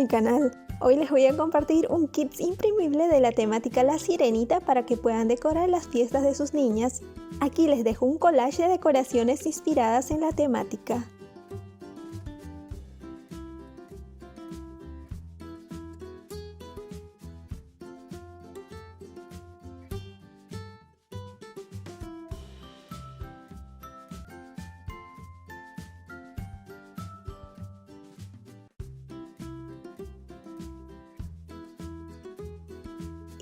mi canal. Hoy les voy a compartir un kit imprimible de la temática La Sirenita para que puedan decorar las fiestas de sus niñas. Aquí les dejo un collage de decoraciones inspiradas en la temática.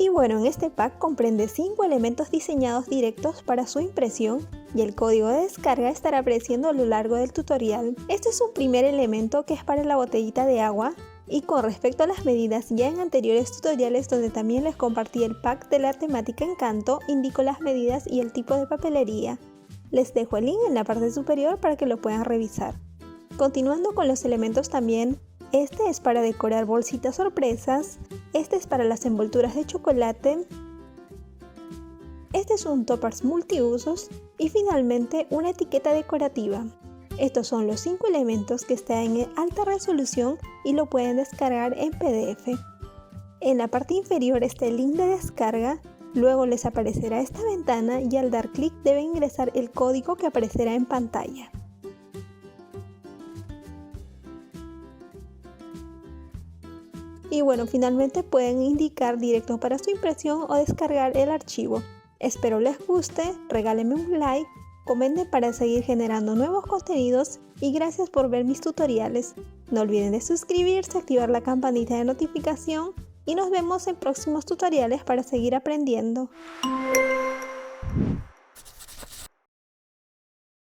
Y bueno, en este pack comprende 5 elementos diseñados directos para su impresión y el código de descarga estará apareciendo a lo largo del tutorial. Este es un primer elemento que es para la botellita de agua, y con respecto a las medidas, ya en anteriores tutoriales donde también les compartí el pack de la temática Encanto, indico las medidas y el tipo de papelería. Les dejo el link en la parte superior para que lo puedan revisar. Continuando con los elementos también, este es para decorar bolsitas sorpresas, este es para las envolturas de chocolate, este es un toppers multiusos y finalmente una etiqueta decorativa. Estos son los 5 elementos que están en alta resolución y lo pueden descargar en PDF. En la parte inferior está el link de descarga, luego les aparecerá esta ventana y al dar clic deben ingresar el código que aparecerá en pantalla. Y bueno, finalmente pueden indicar directo para su impresión o descargar el archivo. Espero les guste, regálenme un like, comenten para seguir generando nuevos contenidos y gracias por ver mis tutoriales. No olviden de suscribirse, activar la campanita de notificación y nos vemos en próximos tutoriales para seguir aprendiendo.